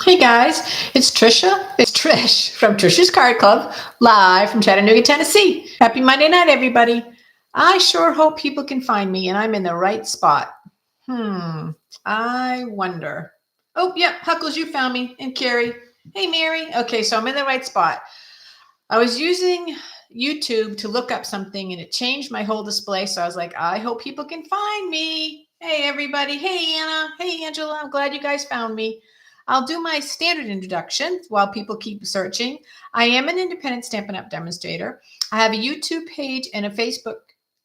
Hey guys, it's Trisha. It's Trish from Trisha's Card Club, live from Chattanooga, Tennessee. Happy Monday night, everybody. I sure hope people can find me and I'm in the right spot. I wonder. Oh, yep, Huckles, you found me. And Carrie. Hey, Mary. Okay, so I'm in the right spot. I was using YouTube to look up something and it changed my whole display. So I was like, I hope people can find me. Hey, everybody. Hey, Anna. Hey, Angela. I'm glad you guys found me. I'll do my standard introduction while people keep searching. I am an independent Stampin' Up! Demonstrator. I have a YouTube page and a Facebook.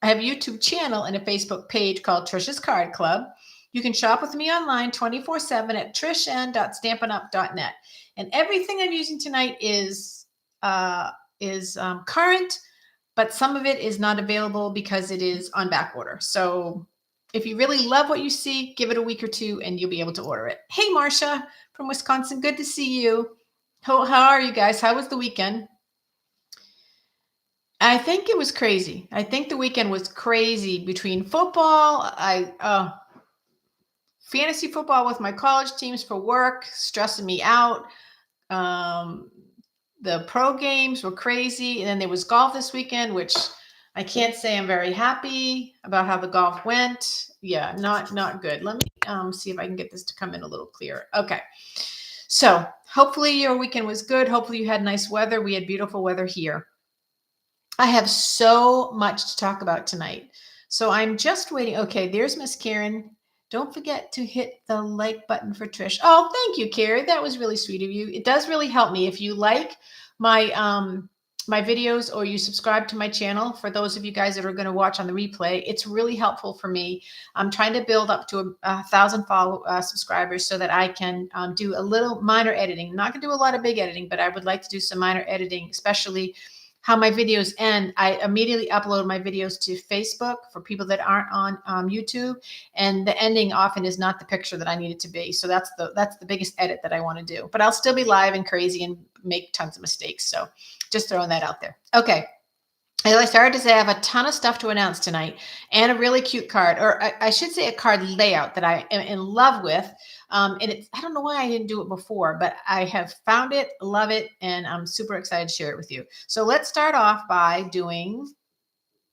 I have a YouTube channel and a Facebook page called Trisha's Card Club. You can shop with me online 24/7 at trishan.stampinup.net. And everything I'm using tonight is current, but some of it is not available because it is on back order. So if you really love what you see, give it a week or two and you'll be able to order it. Hey, Marcia from Wisconsin. Good to see you. How are you guys? How was the weekend? I think it was crazy. I think the weekend was crazy between football. Fantasy football with my college teams for work, stressing me out. Um, the pro games were crazy. And then there was golf this weekend, which I can't say I'm very happy about how the golf went. Yeah, not good. Let me see if I can get this to come in a little clearer. Okay. So hopefully your weekend was good. Hopefully you had nice weather. We had beautiful weather here. I have so much to talk about tonight. So I'm just waiting. Okay, there's Miss Karen. Don't forget to hit the like button for Trish. Oh, thank you, Carrie. That was really sweet of you. It does really help me if you like my videos or you subscribe to my channel. For those of you guys that are going to watch on the replay, it's really helpful for me. I'm trying to build up to 1,000 subscribers so that I can do a little minor editing. I'm not going to do a lot of big editing, but I would like to do some minor editing, especially how my videos end. I immediately upload my videos to Facebook for people that aren't on YouTube, and the ending often is not the picture that I need it to be. So that's the biggest edit that I want to do. But I'll still be live and crazy and make tons of mistakes. So just throwing that out there. Okay. As I started to say, I have a ton of stuff to announce tonight and a really cute card, or I should say a card layout that I am in love with. And I don't know why I didn't do it before, but I have found it, love it, and I'm super excited to share it with you. So let's start off by doing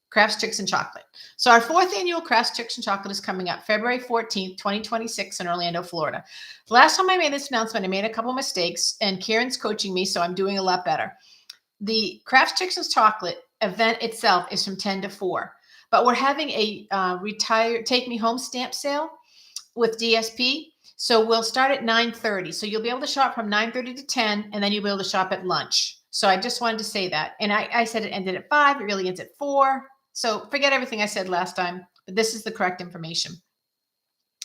Crafts, Chicks, and Chocolate. So our 4th annual Crafts, Chicks, and Chocolate is coming up February 14th, 2026 in Orlando, Florida. The last time I made this announcement, I made a couple mistakes, and Karen's coaching me, so I'm doing a lot better. The Crafts, Chicks, and Chocolate event itself is from 10 to 4, but we're having a take me home stamp sale with DSP. So we'll start at 9:30. So you'll be able to shop from 9:30 to 10, and then you'll be able to shop at lunch. So I just wanted to say that. And I said it ended at 5. It really ends at 4. So forget everything I said last time, but this is the correct information.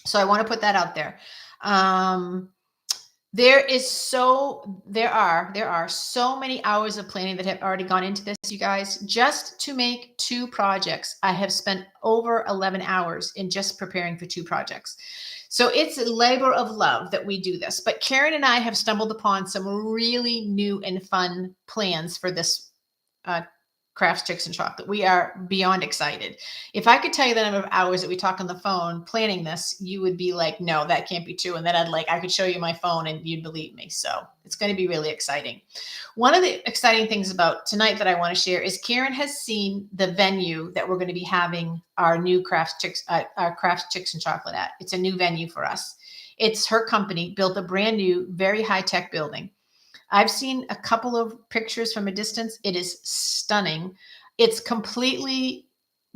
So I want to put that out there. There are so many hours of planning that have already gone into this, you guys. Just to make 2 projects, I have spent over 11 hours in just preparing for 2 projects. So it's a labor of love that we do this. But Karen and I have stumbled upon some really new and fun plans for this Crafts, Chicks, and Chocolate. We are beyond excited. If I could tell you the number of hours that we talk on the phone planning this, you would be like, no, that can't be true. And then I could show you my phone and you'd believe me. So it's going to be really exciting. One of the exciting things about tonight that I want to share is Karen has seen the venue that we're going to be having our new Crafts, Chicks, and Chocolate at. It's a new venue for us. It's her company built a brand new, very high-tech building. I've seen a couple of pictures from a distance. It is stunning. It's completely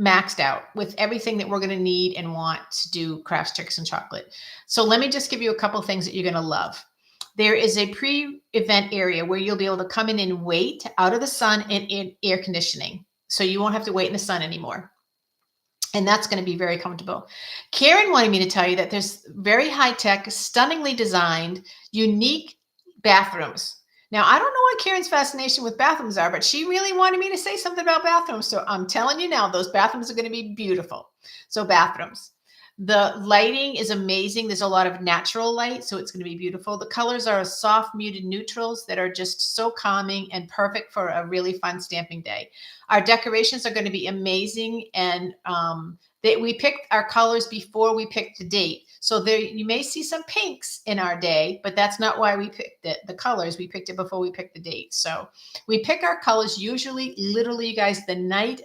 maxed out with everything that we're going to need and want to do Crafts, Chicks, and Chocolate. So let me just give you a couple of things that you're going to love. There is a pre-event area where you'll be able to come in and wait out of the sun and in air conditioning. So you won't have to wait in the sun anymore. And that's going to be very comfortable. Karen wanted me to tell you that there's very high-tech, stunningly designed, unique bathrooms. Now, I don't know what Karen's fascination with bathrooms are, but she really wanted me to say something about bathrooms. So I'm telling you now, those bathrooms are going to be beautiful. So bathrooms. The lighting is amazing. There's a lot of natural light, so it's going to be beautiful. The colors are soft, muted neutrals that are just so calming and perfect for a really fun stamping day. Our decorations are going to be amazing and We picked our colors before we picked the date. So there, you may see some pinks in our day, but that's not why we picked it. The colors, we picked it before we picked the date. So we pick our colors usually, literally, you guys, the night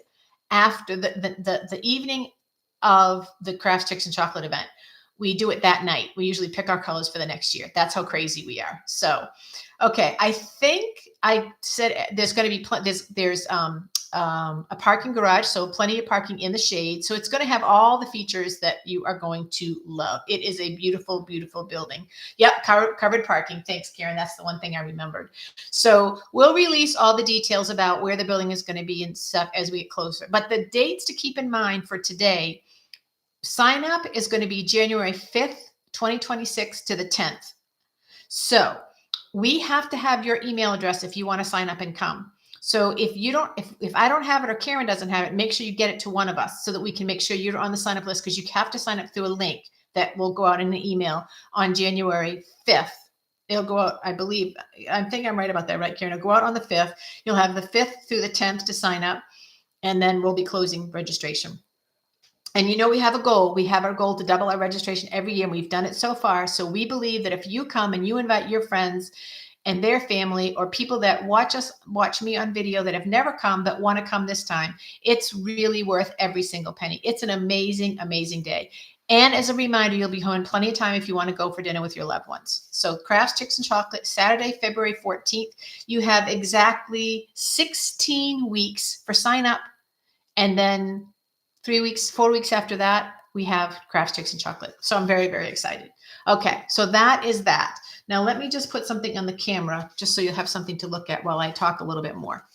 after the evening of the Crafts, Chicks, and Chocolate event. We do it that night. We usually pick our colors for the next year. That's how crazy we are. So, okay, I think I said there's going to be there's a parking garage, so plenty of parking in the shade. So it's going to have all the features that you are going to love. It is a beautiful, beautiful building. Yep, covered parking. Thanks, Karen. That's the one thing I remembered. So we'll release all the details about where the building is going to be and stuff as we get closer. But the dates to keep in mind for today, sign up is going to be January 5th, 2026 to the 10th. So we have to have your email address if you want to sign up and come. So if you don't, if I don't have it or Karen doesn't have it, make sure you get it to one of us so that we can make sure you're on the sign up list, because you have to sign up through a link that will go out in an email on January 5th. It'll go out, I believe, I think I'm right about that, right, Karen? It'll go out on the 5th. You'll have the 5th through the 10th to sign up, and then we'll be closing registration. And we have a goal. We have our goal to double our registration every year, and we've done it so far. So we believe that if you come and you invite your friends and their family, or people that watch me on video that have never come but want to come this time, it's really worth every single penny. It's an amazing, amazing day. And as a reminder, you'll be home plenty of time if you want to go for dinner with your loved ones. So Crafts, Chicks, and Chocolate, Saturday, February 14th. You have exactly 16 weeks for sign up. And then 4 weeks after that, we have Crafts, Chicks, and Chocolate. So I'm very, very excited. Okay, so that is that. Now let me just put something on the camera just so you'll have something to look at while I talk a little bit more.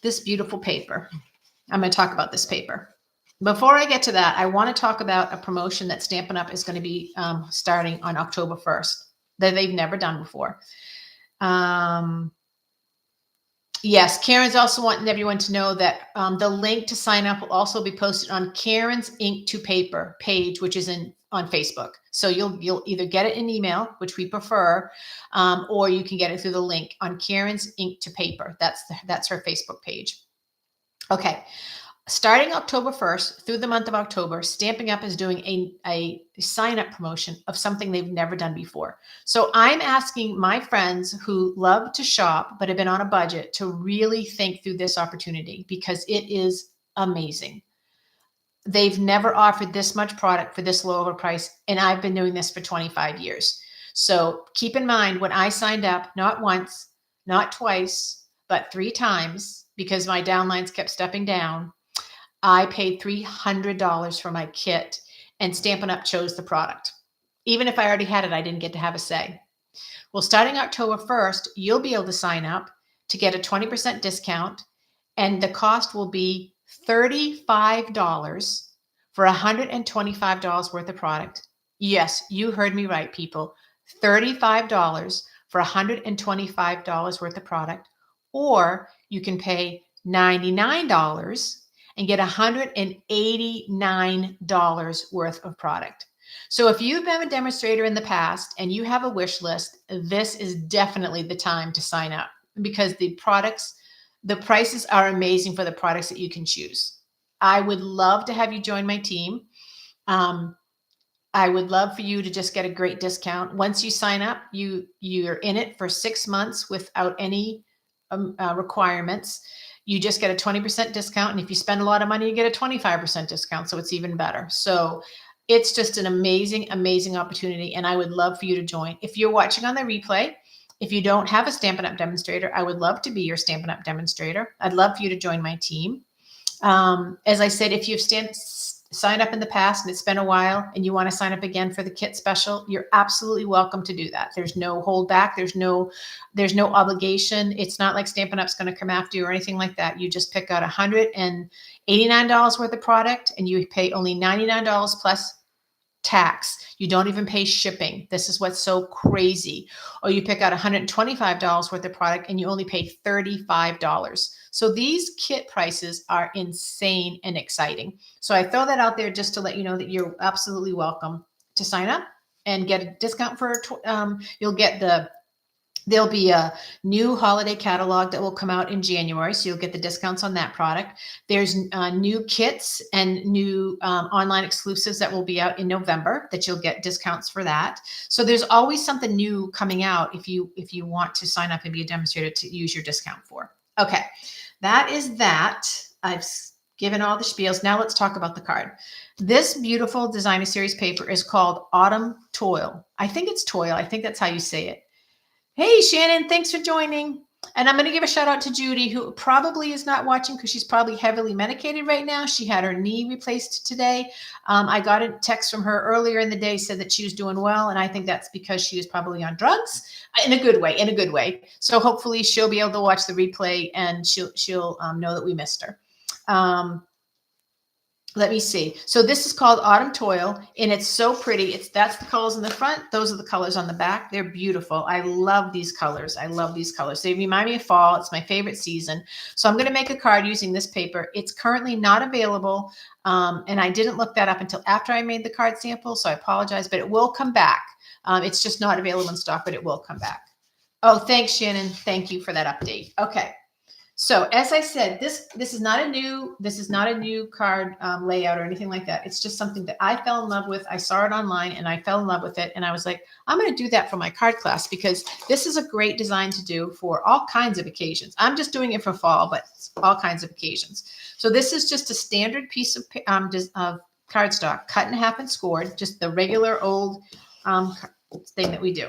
This beautiful paper. I'm going to talk about this paper. Before I get to that, I want to talk about a promotion that Stampin' Up! Is going to be starting on October 1st that they've never done before. Yes, Karen's also wanting everyone to know that the link to sign up will also be posted on Karen's Ink to Paper page, which is on Facebook. So you'll either get it in email, which we prefer, or you can get it through the link on Karen's Ink to Paper. That's her Facebook page. Okay. Starting October 1st through the month of October, Stampin' Up! Is doing a sign-up promotion of something they've never done before. So I'm asking my friends who love to shop but have been on a budget to really think through this opportunity, because it is amazing. They've never offered this much product for this low of a price, and I've been doing this for 25 years. So keep in mind, when I signed up, not once, not twice, but 3 times, because my downlines kept stepping down, I paid $300 for my kit, and Stampin' Up! Chose the product. Even if I already had it, I didn't get to have a say. Well, starting October 1st, you'll be able to sign up to get a 20% discount, and the cost will be $35 for $125 worth of product. Yes, you heard me right, people. $35 for $125 worth of product, or you can pay $99 and get $189 worth of product. So if you've been a demonstrator in the past and you have a wish list, this is definitely the time to sign up, because the prices are amazing for the products that you can choose. I would love to have you join my team. I would love for you to just get a great discount. Once you sign up, you're in it for 6 months without any requirements. You just get a 20% discount. And if you spend a lot of money, you get a 25% discount. So it's even better. So it's just an amazing, amazing opportunity. And I would love for you to join. If you're watching on the replay, if you don't have a Stampin' Up! Demonstrator, I would love to be your Stampin' Up! Demonstrator. I'd love for you to join my team. As I said, if you've signed up in the past and it's been a while and you want to sign up again for the kit special, you're absolutely welcome to do that. There's no holdback. There's no obligation. It's not like Stampin' Up's going to come after you or anything like that. You just pick out $189 worth of product, and you pay only $99 plus tax. You don't even pay shipping. This is what's so crazy. Or you pick out $125 worth of product and you only pay $35. So these kit prices are insane and exciting. So I throw that out there just to let you know that you're absolutely welcome to sign up and get a discount for, you'll get the There'll be a new holiday catalog that will come out in January, so you'll get the discounts on that product. There's new kits and new online exclusives that will be out in November that you'll get discounts for that. So there's always something new coming out if you want to sign up and be a demonstrator to use your discount for. Okay, that is that. I've given all the spiels. Now let's talk about the card. This beautiful designer series paper is called Autumn Toile. I think it's Toile. I think that's how you say it. Hey, Shannon, thanks for joining. And I'm going to give a shout out to Judy, who probably is not watching because she's probably heavily medicated right now. She had her knee replaced today. I got a text from her earlier in the day, said that she was doing well. And I think that's because she was probably on drugs in a good way, So hopefully she'll be able to watch the replay and she'll know that we missed her. Let me see. So this is called Autumn Toile, and it's so pretty. That's the colors in the front. Those are the colors on the back. They're beautiful. I love these colors. I love these colors. They remind me of fall. It's my favorite season. So I'm going to make a card using this paper. It's currently not available, and I didn't look that up until after I made the card sample, so I apologize, but it will come back. It's just not available in stock, but it will come back. Oh, thanks, Shannon. Thank you for that update. Okay. So as I said, this is not a new card layout or anything like that. It's just something that I fell in love with. I saw it online and I fell in love with it. And I was like, I'm going to do that for my card class because this is a great design to do for all kinds of occasions. I'm just doing it for fall, but all kinds of occasions. So this is just a standard piece of cardstock cut in half and scored, just the regular old thing that we do.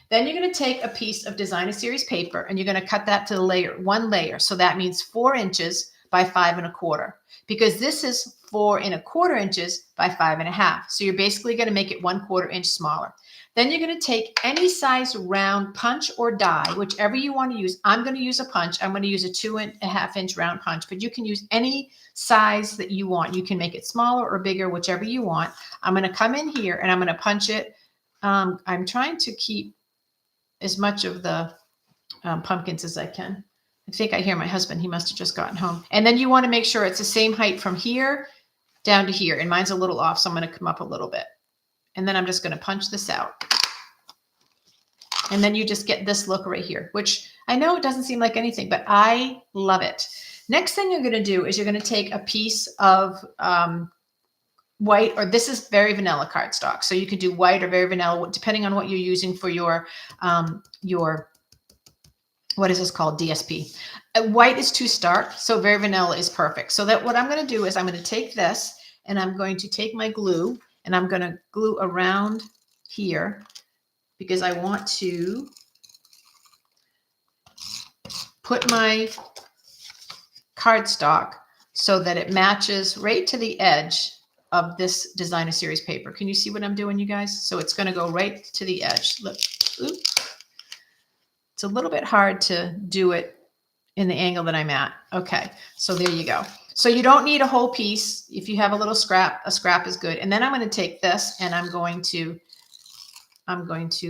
Then you're going to take a piece of designer series paper and you're going to cut that to one layer. So that means 4 inches by 5 1/4, because this is 4 1/4 inches by 5 1/2. So you're basically going to make it 1/4 inch smaller. Then you're going to take any size round punch or die, whichever you want to use. I'm going to use a punch. I'm going to use a 2 1/2 inch round punch, but you can use any size that you want. You can make it smaller or bigger, whichever you want. I'm going to come in here and I'm going to punch it. I'm trying to keep as much of the pumpkins as I can. I think I hear my husband. He must have just gotten home. And then you want to make sure it's the same height from here down to here. And mine's a little off, so I'm going to come up a little bit. And then I'm just going to punch this out. And then you just get this look right here, which I know it doesn't seem like anything, but I love it. Next thing you're going to do is you're going to take a piece of white, or this is very vanilla cardstock. So you could do white or very vanilla, depending on what you're using for your what is this called? DSP. White is too stark, so very vanilla is perfect. So that what I'm going to do is I'm going to take this and I'm going to take my glue and I'm going to glue around here because I want to put my cardstock so that it matches right to the edge of this designer series paper. Can you see what I'm doing, you guys? So it's going to go right to the edge. Look, oops. It's a little bit hard to do it in the angle that I'm at. Okay, so there you go. So you don't need a whole piece. If you have a little scrap, a scrap is good. And then I'm going to take this and I'm going to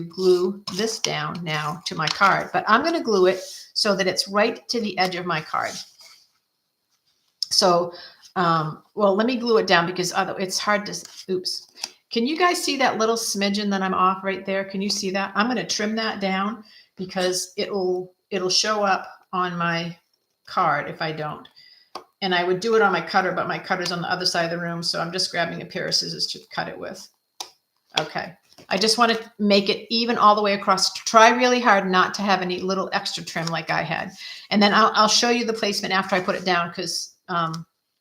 glue this down now to my card. But I'm going to glue it so that it's right to the edge of my card. So well, let me glue it down because it's hard to, oops. Can you guys see that little smidgen that I'm off right there? Can you see that? I'm going to trim that down because it'll show up on my card if I don't. And I would do it on my cutter, but my cutter's on the other side of the room. So I'm just grabbing a pair of scissors to cut it with. Okay. I just want to make it even all the way across. Try really hard not to have any little extra trim like I had. And then I'll show you the placement after I put it down because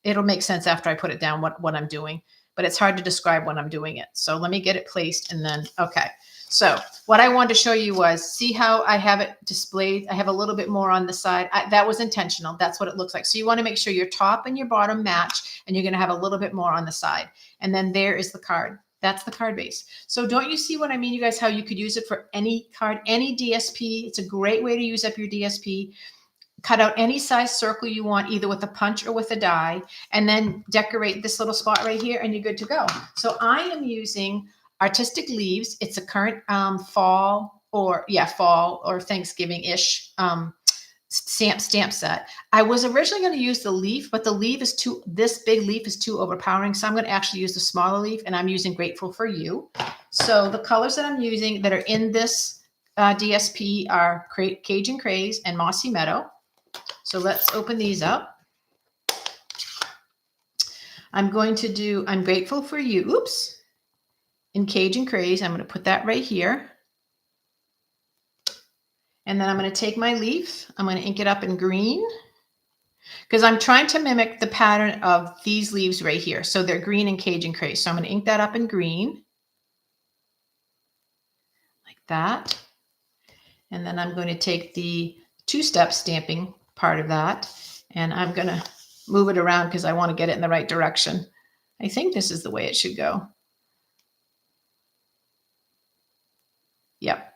it'll make sense after I put it down what I'm doing, but it's hard to describe when I'm doing it. So let me get it placed and then, okay. So what I wanted to show you was, see how I have it displayed? I have a little bit more on the side. That was intentional. That's what it looks like. So you want to make sure your top and your bottom match, and you're going to have a little bit more on the side. And then there is the card. That's the card base. So don't you see what I mean, you guys, how you could use it for any card, any DSP. It's a great way to use up your DSP. Cut out any size circle you want, either with a punch or with a die, and then decorate this little spot right here, and you're good to go. So I am using Artistic Leaves. It's a current fall or Thanksgiving-ish stamp set. I was originally going to use the leaf, but the leaf is this big leaf is too overpowering. So I'm going to actually use the smaller leaf, and I'm using Grateful for You. So the colors that I'm using that are in this DSP are Cajun Craze and Mossy Meadow. So let's open these up. I'm going to do I'm Grateful for You. Oops. In Cajun Craze. I'm going to put that right here. And then I'm going to take my leaf. I'm going to ink it up in green because I'm trying to mimic the pattern of these leaves right here. So they're green in Cajun Craze. So I'm going to ink that up in green like that. And then I'm going to take the two-step stamping part of that and I'm going to move it around because I want to get it in the right direction. I think this is the way it should go. Yep.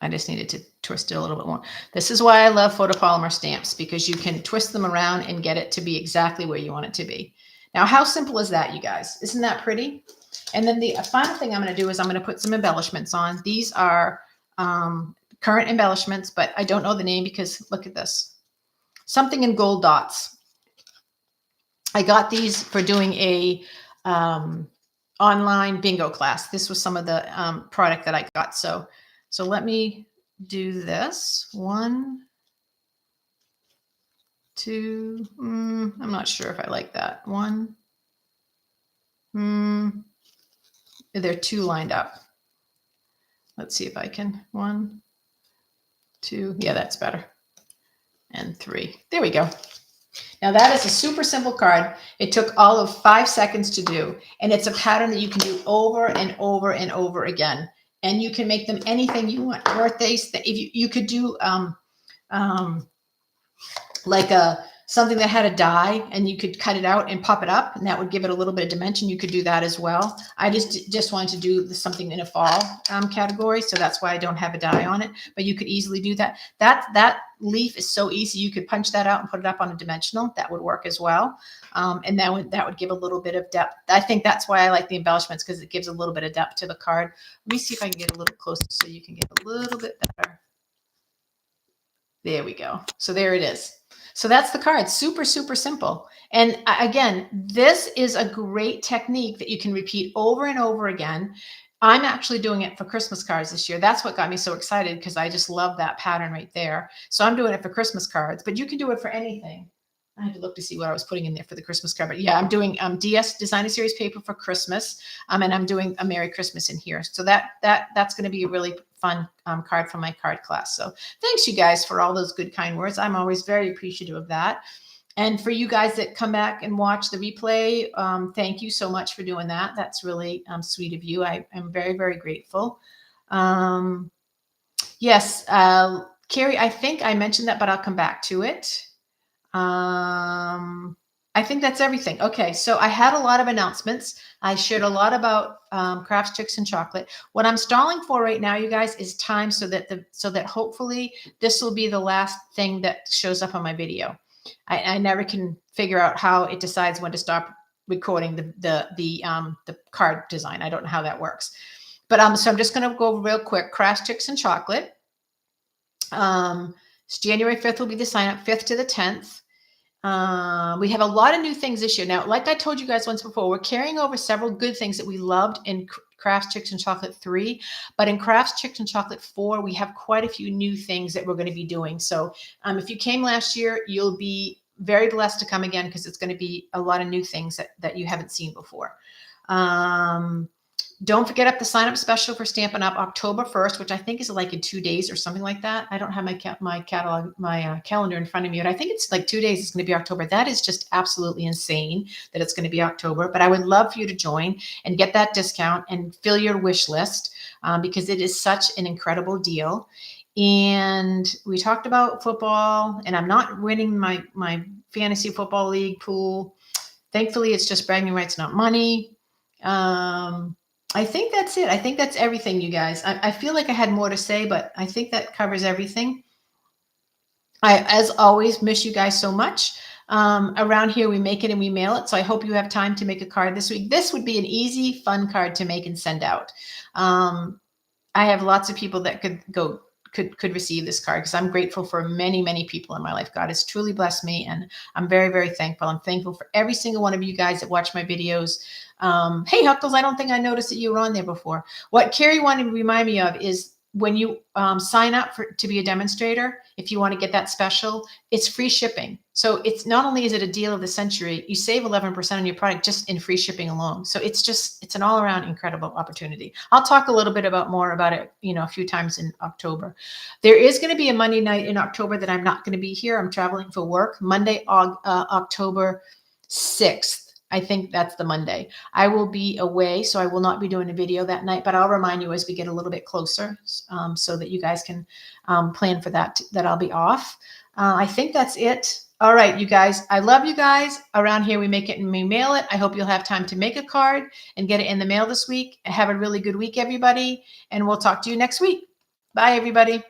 I just needed to twist it a little bit more. This is why I love photopolymer stamps, because you can twist them around and get it to be exactly where you want it to be. Now, how simple is that, you guys? Isn't that pretty? And then the final thing I'm going to do is I'm going to put some embellishments on. These are current embellishments, but I don't know the name because look at this. Something in gold dots. I got these for doing a online bingo class. This was some of the product that I got. So let me do this. 1, 2, I'm not sure if I like that. 1, they're 2 lined up. Let's see if I can. 1, 2, yeah, that's better. And 3, there we go. Now that is a super simple card. It took all of 5 seconds to do, and it's a pattern that you can do over and over and over again. And you can make them anything you want. Birthdays, if you could do like something that had a die, and you could cut it out and pop it up, and that would give it a little bit of dimension. You could do that as well. I just wanted to do something in a fall category, so that's why I don't have a die on it. But you could easily do that. That leaf is so easy. You could punch that out and put it up on a dimensional. That would work as well. And that would give a little bit of depth. I think that's why I like the embellishments, because it gives a little bit of depth to the card. Let me see if I can get a little closer so you can get a little bit better. There we go. So there it is. So that's the card. Super, super simple. And again, this is a great technique that you can repeat over and over again. I'm actually doing it for Christmas cards this year. That's what got me so excited, because I just love that pattern right there. So I'm doing it for Christmas cards, but you can do it for anything. I had to look to see what I was putting in there for the Christmas card. But yeah, I'm doing DS Designer Series paper for Christmas. And I'm doing a Merry Christmas in here. So that's going to be a really fun card for my card class. So thanks, you guys, for all those good, kind words. I'm always very appreciative of that. And for you guys that come back and watch the replay, thank you so much for doing that. That's really sweet of you. I am very, very grateful. Yes, Carrie, I think I mentioned that, but I'll come back to it. I think that's everything. Okay, so I had a lot of announcements. I shared a lot about Crafts, Chicks, and Chocolate. What I'm stalling for right now, you guys, is time so that hopefully this will be the last thing that shows up on my video. I never can figure out how it decides when to stop recording the card design. I don't know how that works. But so I'm just going to go real quick. Crafts, Chicks, and Chocolate. January 5th will be the sign up, 5th to the 10th. We have a lot of new things this year. Now, like I told you guys once before, we're carrying over several good things that we loved in Crafts, Chicks, and Chocolate 3. But in Crafts, Chicks, and Chocolate 4, we have quite a few new things that we're going to be doing. So if you came last year, you'll be very blessed to come again, because it's going to be a lot of new things that you haven't seen before. Don't forget up the sign up special for Stampin' Up! October 1st, which I think is like in 2 days or something like that. I don't have my calendar in front of me, but I think it's like 2 days. It's going to be October. That is just absolutely insane that it's going to be October. But I would love for you to join and get that discount and fill your wish list, because it is such an incredible deal. And we talked about football, and I'm not winning my fantasy football league pool. Thankfully, it's just bragging rights, not money. I think that's it. I think that's everything, you guys. I feel like I had more to say, but I think that covers everything. I, as always, miss you guys so much. Around here, we make it and we mail it. So I hope you have time to make a card this week. This would be an easy, fun card to make and send out. I have lots of people that could receive this card, because I'm grateful for many, many people in my life. God has truly blessed me, and I'm very, very thankful. I'm thankful for every single one of you guys that watch my videos. Hey, Huckles, I don't think I noticed that you were on there before. What Carrie wanted to remind me of is when you sign up to be a demonstrator, if you want to get that special, it's free shipping. So it's not only is it a deal of the century, you save 11% on your product just in free shipping alone. So it's an all around incredible opportunity. I'll talk a little bit more about it, a few times in October. There is going to be a Monday night in October that I'm not going to be here. I'm traveling for work. Monday, October 6th. I think that's the Monday. I will be away, so I will not be doing a video that night, but I'll remind you as we get a little bit closer, so that you guys can plan for that I'll be off. I think that's it. All right, you guys. I love you guys. Around here, we make it and we mail it. I hope you'll have time to make a card and get it in the mail this week. Have a really good week, everybody, and we'll talk to you next week. Bye, everybody.